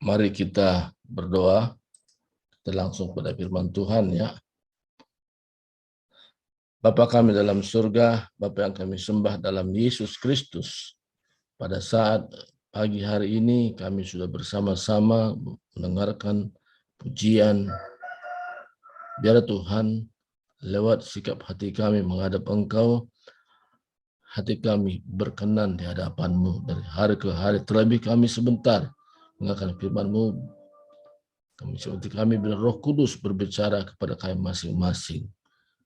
Mari kita berdoa. Kita langsung pada firman Tuhan ya. Bapa kami dalam surga, Bapa yang kami sembah dalam Yesus Kristus. Pada saat pagi hari ini kami sudah bersama-sama mendengarkan pujian. Biar Tuhan lewat sikap hati kami menghadap Engkau, hati kami berkenan di hadapan-Mu dari hari ke hari. Terlebih kami sebentar mendengarkan firman-Mu. Kami bila Roh Kudus berbicara kepada kami masing-masing.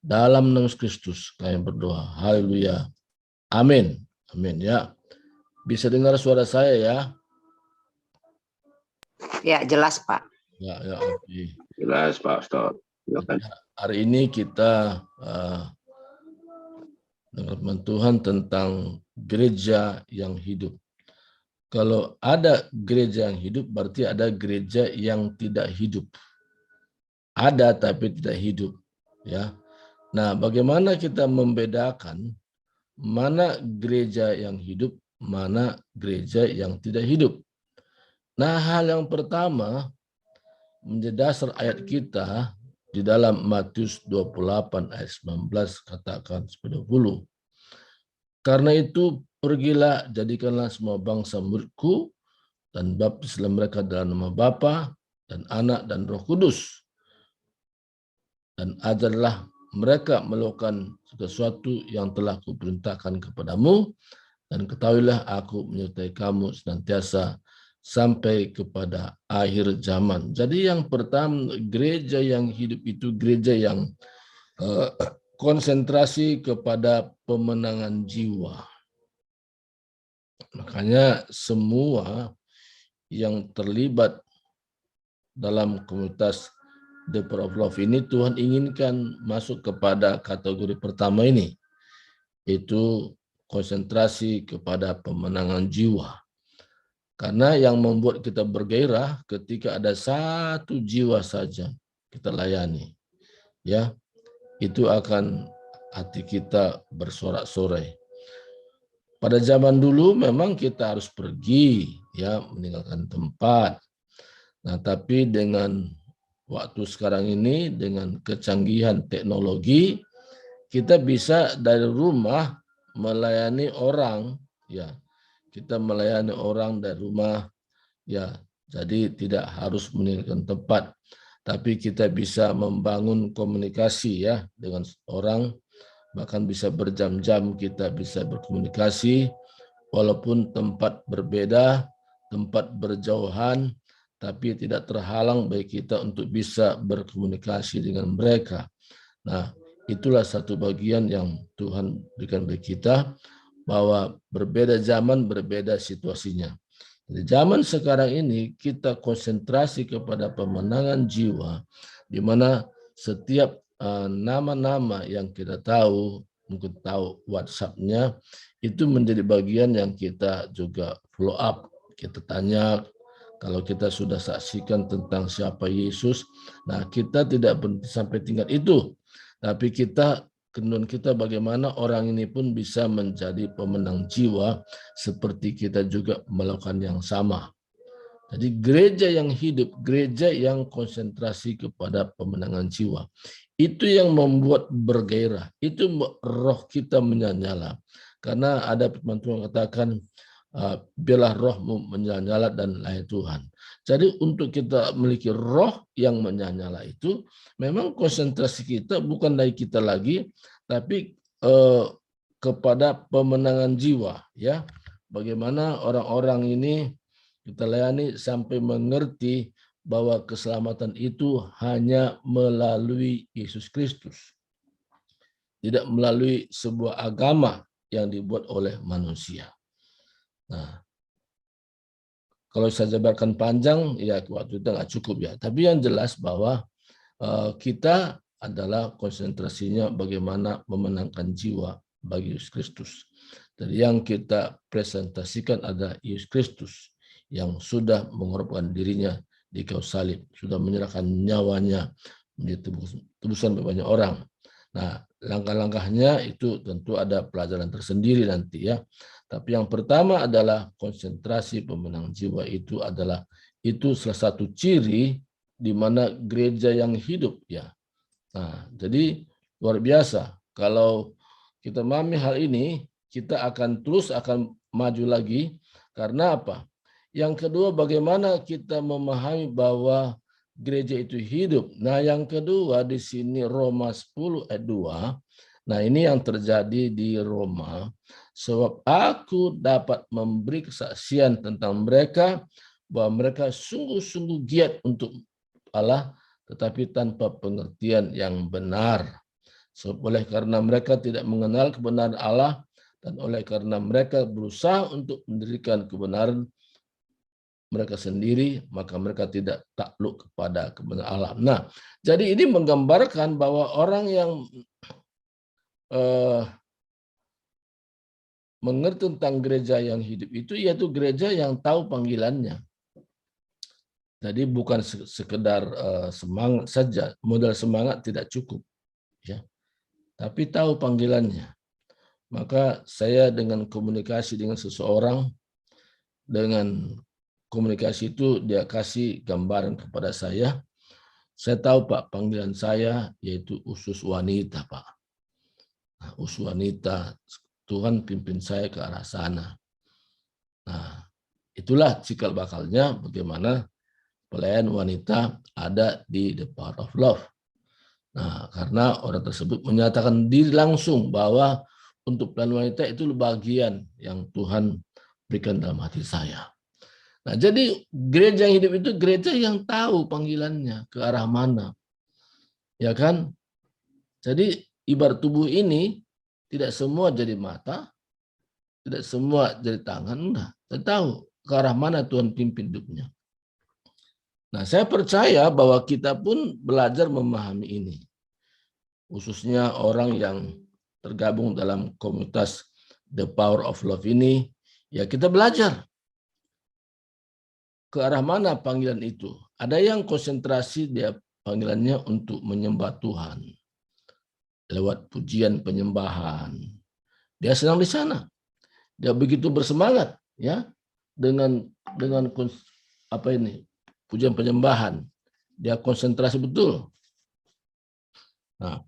Dalam nama Kristus kami berdoa. Haleluya. Amin. Amin ya. Bisa dengar suara saya ya? Ya, jelas Pak. Ya, oke. Jelas Pak Ustaz. Hari ini kita dengar firman Tuhan tentang gereja yang hidup. Kalau ada gereja yang hidup, berarti ada gereja yang tidak hidup. Ada tapi tidak hidup, ya. Nah, bagaimana kita membedakan mana gereja yang hidup, mana gereja yang tidak hidup? Nah, hal yang pertama menjadi dasar ayat kita di dalam Matius 28 ayat 19 katakan 10. Karena itu pergilah, jadikanlah semua bangsa muridku dan baptislah mereka dalam nama Bapa dan Anak dan Roh Kudus. Dan ajarlah mereka melakukan sesuatu yang telah kuperintahkan kepadamu, dan ketahuilah aku menyertai kamu senantiasa sampai kepada akhir zaman. Jadi yang pertama, gereja yang hidup itu gereja yang konsentrasi kepada pemenangan jiwa. Makanya semua yang terlibat dalam komunitas The Power of Love ini Tuhan inginkan masuk kepada kategori pertama ini, itu konsentrasi kepada pemenangan jiwa. Karena yang membuat kita bergairah ketika ada satu jiwa saja kita layani, ya, itu akan hati kita bersorak-sorai. Pada zaman dulu memang kita harus pergi, ya, meninggalkan tempat. Nah, tapi dengan waktu sekarang ini, dengan kecanggihan teknologi, kita bisa dari rumah melayani orang, ya. Kita melayani orang dari rumah, ya. Jadi tidak harus meninggalkan tempat, tapi kita bisa membangun komunikasi ya dengan orang, bahkan bisa berjam-jam kita bisa berkomunikasi, walaupun tempat berbeda, tempat berjauhan, tapi tidak terhalang bagi kita untuk bisa berkomunikasi dengan mereka. Nah, itulah satu bagian yang Tuhan berikan bagi kita, bahwa berbeda zaman, berbeda situasinya. Di zaman sekarang ini kita konsentrasi kepada pemenangan jiwa, di mana setiap nama-nama yang kita tahu, mungkin tahu WhatsApp-nya, itu menjadi bagian yang kita juga follow up. Kita tanya, kalau kita sudah saksikan tentang siapa Yesus, nah kita tidak berhenti sampai tingkat itu, tapi kita bagaimana orang ini pun bisa menjadi pemenang jiwa seperti kita juga melakukan yang sama. Jadi gereja yang hidup, gereja yang konsentrasi kepada pemenangan jiwa, itu yang membuat bergairah, itu roh kita menyala. Karena ada firman Tuhan katakan, biarlah rohmu menyala dan lahir Tuhan. Jadi untuk kita memiliki roh yang menyala itu, memang konsentrasi kita bukan dari kita lagi, tapi kepada pemenangan jiwa, ya. Bagaimana orang-orang ini kita layani sampai mengerti bahwa keselamatan itu hanya melalui Yesus Kristus, tidak melalui sebuah agama yang dibuat oleh manusia. Nah, kalau saya jabarkan panjang, ya waktu itu nggak cukup ya. Tapi yang jelas bahwa kita adalah konsentrasinya bagaimana memenangkan jiwa bagi Yesus Kristus. Jadi yang kita presentasikan adalah Yesus Kristus yang sudah mengorbankan dirinya di kayu salib, sudah menyerahkan nyawanya menjadi tebusan banyak orang. Nah, langkah-langkahnya itu tentu ada pelajaran tersendiri nanti ya. Tapi yang pertama adalah konsentrasi pemenang jiwa itu adalah itu salah satu ciri di mana gereja yang hidup ya. Nah, jadi luar biasa kalau kita memahami hal ini, kita akan terus akan maju lagi. Karena apa? Yang kedua, bagaimana kita memahami bahwa gereja itu hidup. Nah, yang kedua di sini Roma 10 ayat 2. Nah, ini yang terjadi di Roma. Sebab aku dapat memberi kesaksian tentang mereka bahwa mereka sungguh-sungguh giat untuk Allah, tetapi tanpa pengertian yang benar. Sebab oleh karena mereka tidak mengenal kebenaran Allah, dan oleh karena mereka berusaha untuk mendirikan kebenaran mereka sendiri, maka mereka tidak takluk kepada kebenaran Allah. Nah, jadi ini menggambarkan bahwa orang yang mengerti tentang gereja yang hidup itu, yaitu gereja yang tahu panggilannya. Jadi bukan sekedar semangat saja, modal semangat tidak cukup, ya. Tapi tahu panggilannya. Maka saya dengan komunikasi dengan seseorang, dengan komunikasi itu dia kasih gambaran kepada saya tahu Pak, panggilan saya yaitu usus wanita Pak. Nah, usus wanita, Tuhan pimpin saya ke arah sana. Nah, itulah cikal bakalnya bagaimana pelayan wanita ada di The Power of Love. Nah, karena orang tersebut menyatakan diri langsung bahwa untuk pelayan wanita itu bagian yang Tuhan berikan dalam hati saya. Nah, jadi gereja yang hidup itu gereja yang tahu panggilannya ke arah mana. Ya kan? Jadi ibarat tubuh ini tidak semua jadi mata, tidak semua jadi tangan, enggak. Saya tahu ke arah mana Tuhan pimpin hidupnya. Nah, saya percaya bahwa kita pun belajar memahami ini. Khususnya orang yang tergabung dalam komunitas The Power of Love ini, ya kita belajar ke arah mana panggilan itu. Ada yang konsentrasi dia panggilannya untuk menyembah Tuhan lewat pujian penyembahan. Dia senang di sana. Dia begitu bersemangat ya dengan apa ini? Pujian penyembahan. Dia konsentrasi betul. Nah,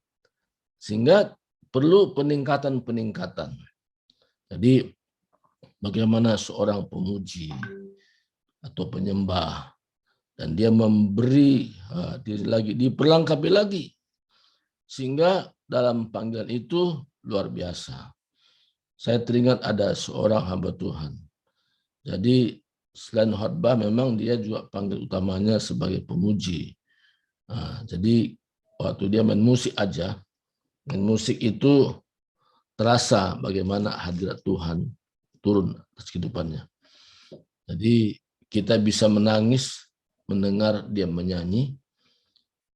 sehingga perlu peningkatan. Jadi bagaimana seorang pemuji atau penyembah dan dia memberi diri lagi, diperlengkapi lagi, sehingga dalam panggilan itu luar biasa. Saya teringat ada seorang hamba Tuhan. Jadi selain khotbah memang dia juga panggil utamanya sebagai pemuji. Nah, jadi waktu dia main musik aja, main musik itu terasa bagaimana hadirat Tuhan turun atas kehidupannya. Jadi kita bisa menangis mendengar dia menyanyi,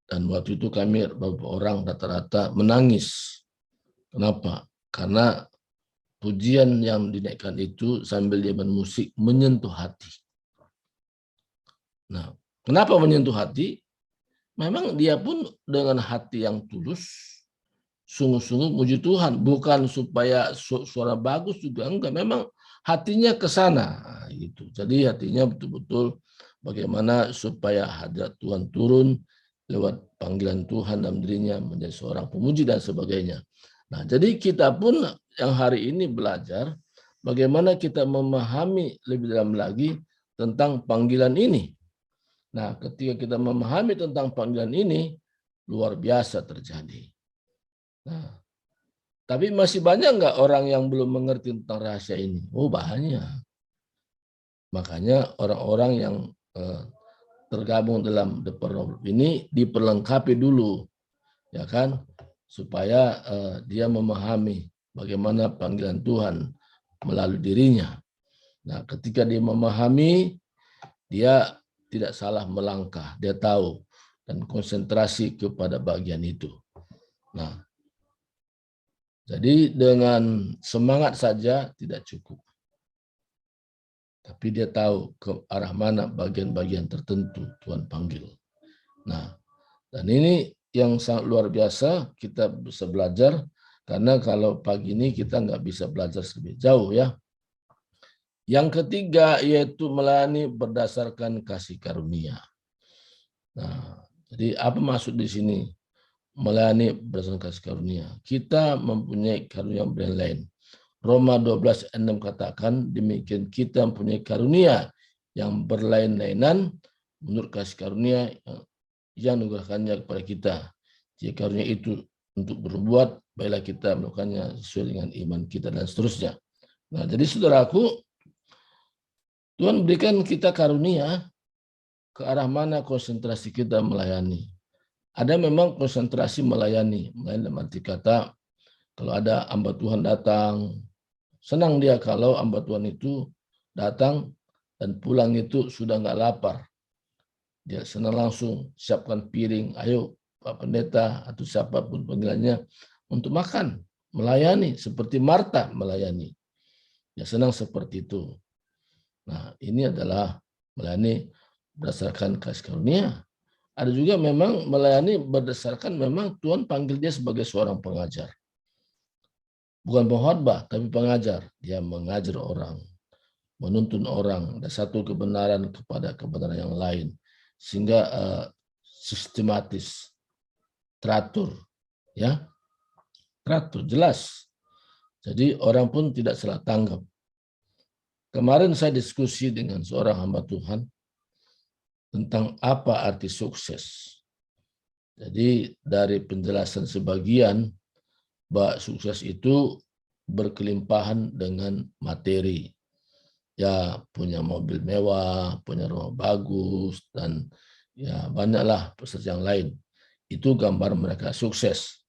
dan waktu itu kami beberapa orang rata-rata menangis. Kenapa? Karena pujian yang dinaikkan itu sambil dia bermusik menyentuh hati. Nah, kenapa menyentuh hati? Memang dia pun dengan hati yang tulus, sungguh-sungguh puji Tuhan, bukan supaya suara bagus juga enggak, memang hatinya ke sana gitu. Jadi hatinya betul-betul bagaimana supaya hadirat Tuhan turun lewat panggilan Tuhan dalam dirinya menjadi seorang pemuji dan sebagainya. Nah, jadi kita pun yang hari ini belajar bagaimana kita memahami lebih dalam lagi tentang panggilan ini. Nah, ketika kita memahami tentang panggilan ini, luar biasa terjadi. Nah, tapi masih banyak nggak orang yang belum mengerti tentang rahasia ini? Oh, banyak. Makanya orang-orang yang tergabung dalam The Power of Love ini diperlengkapi dulu, ya kan, supaya dia memahami bagaimana panggilan Tuhan melalui dirinya. Nah, ketika dia memahami, dia tidak salah melangkah, dia tahu dan konsentrasi kepada bagian itu. Nah, jadi dengan semangat saja tidak cukup. Tapi dia tahu ke arah mana bagian-bagian tertentu Tuhan panggil. Nah, dan ini yang sangat luar biasa kita bisa belajar, karena kalau pagi ini kita nggak bisa belajar lebih jauh ya. Yang ketiga yaitu melayani berdasarkan kasih karunia. Nah, jadi apa maksud di sini? Melayani berdasarkan kasih karunia. Kita mempunyai karunia yang lain. Roma 12:6 katakan, demikian kita mempunyai karunia yang berlain-lainan menurut kasih karunia yang dianugerahkannya kepada kita. Jika karunia itu untuk berbuat, baiklah kita melakukannya sesuai dengan iman kita dan seterusnya. Nah, jadi saudaraku, Tuhan berikan kita karunia, ke arah mana konsentrasi kita melayani. Ada memang konsentrasi melayani dalam arti kata, kalau ada hamba Tuhan datang, senang dia kalau hamba Tuhan itu datang dan pulang itu sudah nggak lapar. Dia senang langsung siapkan piring, ayo Pak Pendeta atau siapapun panggilannya untuk makan, melayani seperti Marta melayani. Dia senang seperti itu. Nah, ini adalah melayani berdasarkan kasih karunia. Ada juga memang melayani berdasarkan memang Tuhan panggil dia sebagai seorang pengajar. Bukan pengkhotbah, tapi pengajar. Dia mengajar orang, menuntun orang dari satu kebenaran kepada kebenaran yang lain. Sehingga sistematis, teratur, ya, teratur, jelas. Jadi orang pun tidak salah tanggap. Kemarin saya diskusi dengan seorang hamba Tuhan tentang apa arti sukses. Jadi dari penjelasan sebagian bahwa sukses itu berkelimpahan dengan materi. Ya, punya mobil mewah, punya rumah bagus, dan ya banyaklah peserta yang lain. Itu gambar mereka sukses.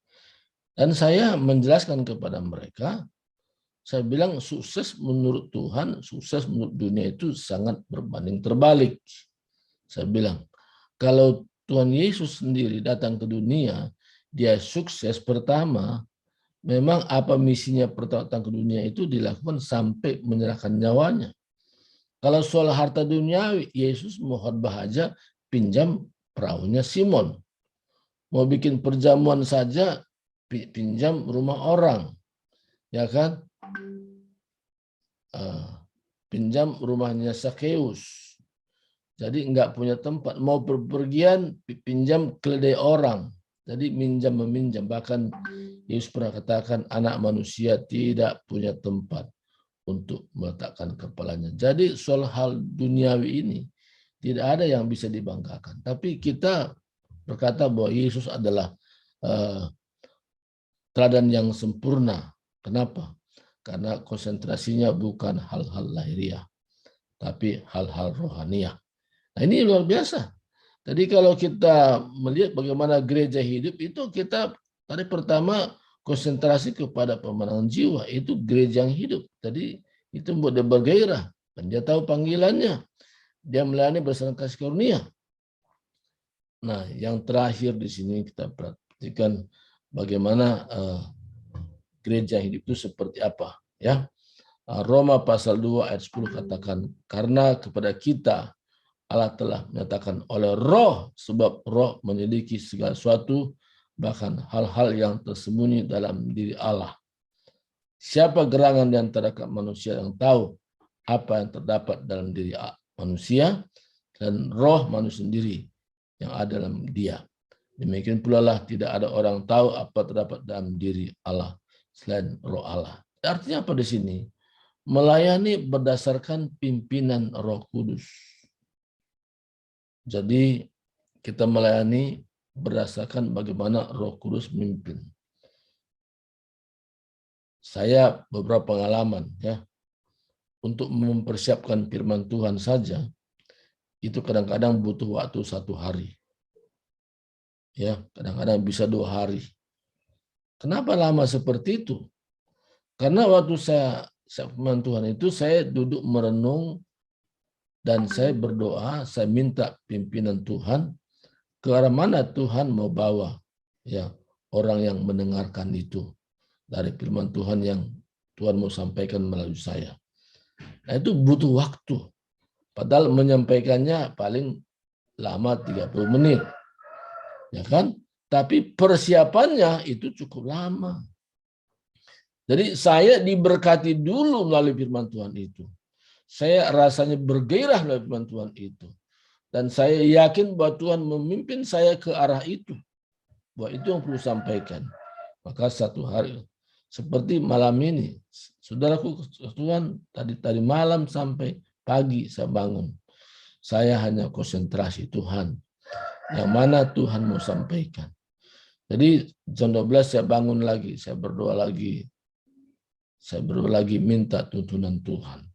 Dan saya menjelaskan kepada mereka, saya bilang sukses menurut Tuhan, sukses menurut dunia itu sangat berbanding terbalik. Saya bilang, kalau Tuhan Yesus sendiri datang ke dunia, dia sukses pertama, memang apa misinya pertama datang ke dunia itu dilakukan sampai menyerahkan nyawanya. Kalau soal harta duniawi, Yesus mau khotbah aja pinjam perahunya Simon. Mau bikin perjamuan saja pinjam rumah orang. Ya kan? Pinjam rumahnya Sakeus. Jadi enggak punya tempat. Mau berpergian, pinjam keledai orang. Jadi minjam meminjam. Bahkan Yesus pernah katakan anak manusia tidak punya tempat untuk meletakkan kepalanya. Jadi soal hal duniawi ini tidak ada yang bisa dibanggakan. Tapi kita berkata bahwa Yesus adalah teladan yang sempurna. Kenapa? Karena konsentrasinya bukan hal-hal lahiriah, tapi hal-hal rohaniah. Nah, ini luar biasa. Jadi kalau kita melihat bagaimana gereja hidup itu kita tadi pertama konsentrasi kepada pemenangan jiwa, itu gereja yang hidup. Tadi itu membuat dia bergairah, dan dia tahu panggilannya. Dia melayani berdasarkan kasih karunia. Nah, yang terakhir di sini kita perhatikan bagaimana gereja hidup itu seperti apa, ya. Roma pasal 2 ayat 10 katakan, karena kepada kita Allah telah menyatakan oleh roh, sebab roh menyelidiki segala sesuatu, bahkan hal-hal yang tersembunyi dalam diri Allah. Siapa gerangan di antara manusia yang tahu apa yang terdapat dalam diri manusia, dan roh manusia sendiri yang ada dalam dia. Demikian pula lah tidak ada orang tahu apa terdapat dalam diri Allah selain roh Allah. Artinya apa di sini? Melayani berdasarkan pimpinan Roh Kudus. Jadi kita melayani berdasarkan bagaimana Roh Kudus memimpin. Saya beberapa pengalaman, ya, untuk mempersiapkan firman Tuhan saja itu kadang-kadang butuh waktu 1 hari, ya, kadang-kadang bisa 2 hari. Kenapa lama seperti itu? Karena waktu saya firman Tuhan itu saya duduk merenung dan saya berdoa, saya minta pimpinan Tuhan ke arah mana Tuhan mau bawa, ya, orang yang mendengarkan itu dari firman Tuhan yang Tuhan mau sampaikan melalui saya. Nah, itu butuh waktu. Padahal menyampaikannya paling lama 30 menit. Ya kan? Tapi persiapannya itu cukup lama. Jadi saya diberkati dulu melalui firman Tuhan itu. saya rasanya bergairah oleh firman Tuhan itu. Dan saya yakin bahwa Tuhan memimpin saya ke arah itu. Bahwa itu yang perlu sampaikan. Maka satu hari, seperti malam ini, saudaraku, Tuhan tadi malam sampai pagi saya bangun. Saya hanya konsentrasi Tuhan. Yang mana Tuhan mau sampaikan. Jadi jam 12 saya bangun lagi, saya berdoa lagi. Saya berdoa lagi minta tuntunan Tuhan.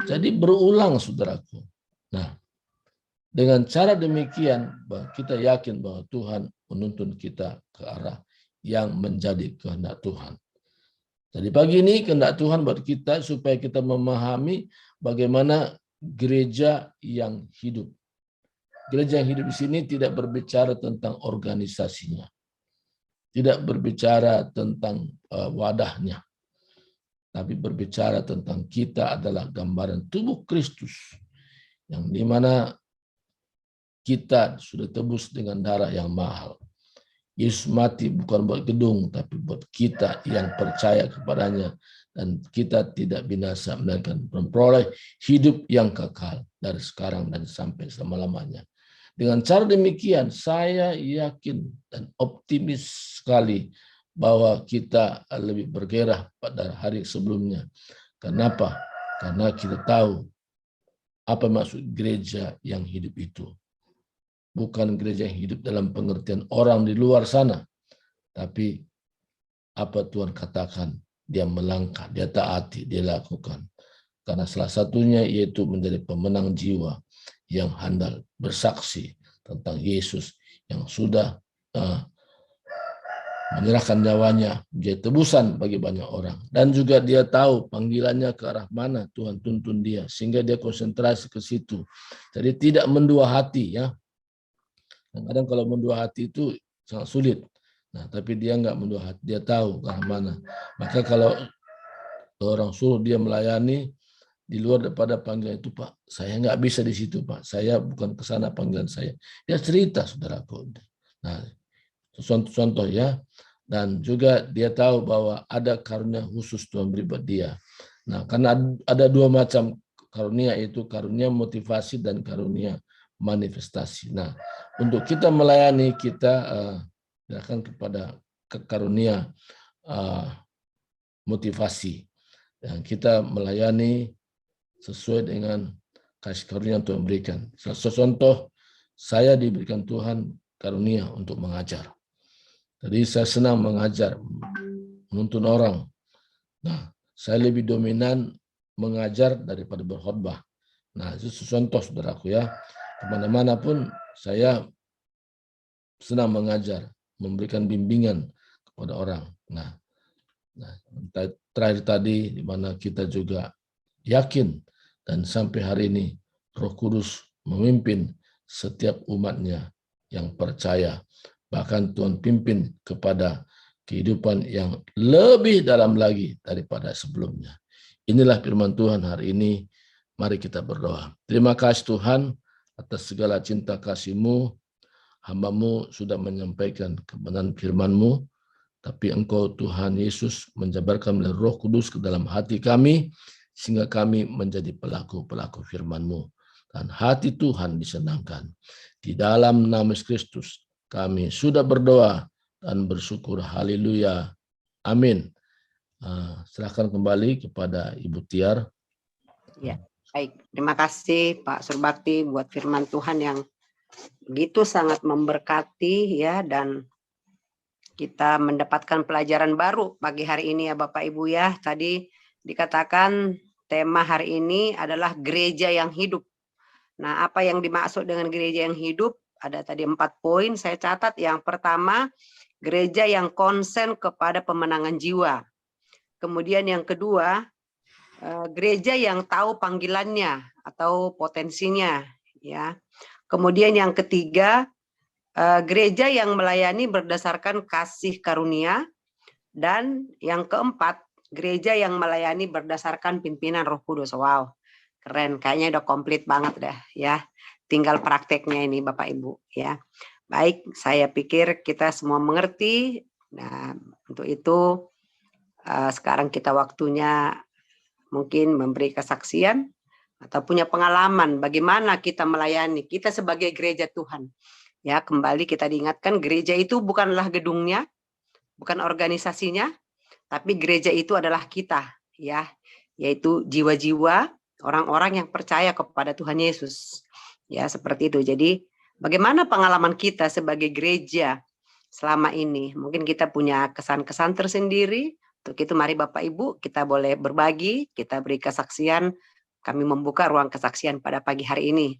Jadi berulang, saudaraku. Nah, dengan cara demikian, kita yakin bahwa Tuhan menuntun kita ke arah yang menjadi kehendak Tuhan. Jadi pagi ini kehendak Tuhan buat kita supaya kita memahami bagaimana gereja yang hidup. Gereja yang hidup di sini tidak berbicara tentang organisasinya, tidak berbicara tentang wadahnya, tapi berbicara tentang kita adalah gambaran tubuh Kristus, yang dimana kita sudah tebus dengan darah yang mahal. Yesus mati bukan buat gedung, tapi buat kita yang percaya kepadanya. Dan kita tidak binasa, melainkan memperoleh hidup yang kekal dari sekarang dan sampai selama-lamanya. Dengan cara demikian, saya yakin dan optimis sekali bahwa kita lebih bergairah pada hari sebelumnya. Kenapa? Karena kita tahu apa maksud gereja yang hidup itu. Bukan gereja yang hidup dalam pengertian orang di luar sana, tapi apa Tuhan katakan, dia melangkah, dia taati, dia lakukan. Karena salah satunya yaitu menjadi pemenang jiwa yang handal, bersaksi tentang Yesus yang sudah menyerahkan nyawanya menjadi tebusan bagi banyak orang. Dan juga dia tahu panggilannya ke arah mana Tuhan tuntun dia, sehingga dia konsentrasi ke situ. Jadi tidak mendua hati, ya. Kadang-kadang kalau mendua hati itu sangat sulit. Nah, tapi dia enggak mendua hati, dia tahu ke arah mana. Maka kalau orang suruh dia melayani di luar daripada panggilan itu, Pak, saya nggak bisa di situ, Pak. Saya bukan ke sana panggilan saya. Dia cerita, saudaraku. Nah, contoh ya. Dan juga dia tahu bahwa ada karunia khusus Tuhan beri buat dia. Nah, karena ada dua macam karunia, yaitu karunia motivasi dan karunia manifestasi. Nah, untuk kita melayani, kita akan kepada karunia motivasi. Dan kita melayani sesuai dengan kasih karunia yang Tuhan berikan. Contoh, saya diberikan Tuhan karunia untuk mengajar. Jadi saya senang mengajar, menuntun orang. Nah, saya lebih dominan mengajar daripada berkhotbah. Nah, itu contoh, saudaraku, ya. Kemana-mana pun saya senang mengajar, memberikan bimbingan kepada orang. Nah, terakhir tadi, di mana kita juga yakin dan sampai hari ini Roh Kudus memimpin setiap umatnya yang percaya. Bahkan Tuhan pimpin kepada kehidupan yang lebih dalam lagi daripada sebelumnya. Inilah firman Tuhan hari ini. Mari kita berdoa. Terima kasih Tuhan atas segala cinta kasih-Mu. Hamba-Mu sudah menyampaikan kebenaran firman-Mu. Tapi Engkau Tuhan Yesus menjabarkan melalui Roh Kudus ke dalam hati kami, sehingga kami menjadi pelaku-pelaku firman-Mu. Dan hati Tuhan disenangkan. Di dalam nama Kristus kami sudah berdoa dan bersyukur. Haleluya. Amin. Silakan kembali kepada Ibu Tiar. Ya, baik. Terima kasih Pak Surbakti buat firman Tuhan yang begitu sangat memberkati, ya, dan kita mendapatkan pelajaran baru pagi hari ini, ya Bapak Ibu, ya. Tadi dikatakan tema hari ini adalah gereja yang hidup. Nah, apa yang dimaksud dengan gereja yang hidup? Ada tadi 4 poin saya catat. Yang pertama, gereja yang konsen kepada pemenangan jiwa. Kemudian yang kedua, gereja yang tahu panggilannya atau potensinya, ya. Kemudian yang ketiga, gereja yang melayani berdasarkan kasih karunia. Dan yang keempat, gereja yang melayani berdasarkan pimpinan Roh Kudus. Wow, keren, kayaknya udah komplit banget dah, ya. Tinggal prakteknya ini Bapak Ibu, ya. Baik, saya pikir kita semua mengerti. Nah, untuk itu sekarang kita waktunya mungkin memberi kesaksian. atau punya pengalaman bagaimana kita melayani, kita sebagai gereja Tuhan. Ya, kembali kita diingatkan gereja itu bukanlah gedungnya, bukan organisasinya, tapi gereja itu adalah kita, ya, yaitu jiwa-jiwa orang-orang yang percaya kepada Tuhan Yesus. Ya, seperti itu. Jadi, bagaimana pengalaman kita sebagai gereja selama ini? Mungkin kita punya kesan-kesan tersendiri. Untuk itu mari Bapak Ibu kita boleh berbagi, kita beri kesaksian. Kami membuka ruang kesaksian pada pagi hari ini.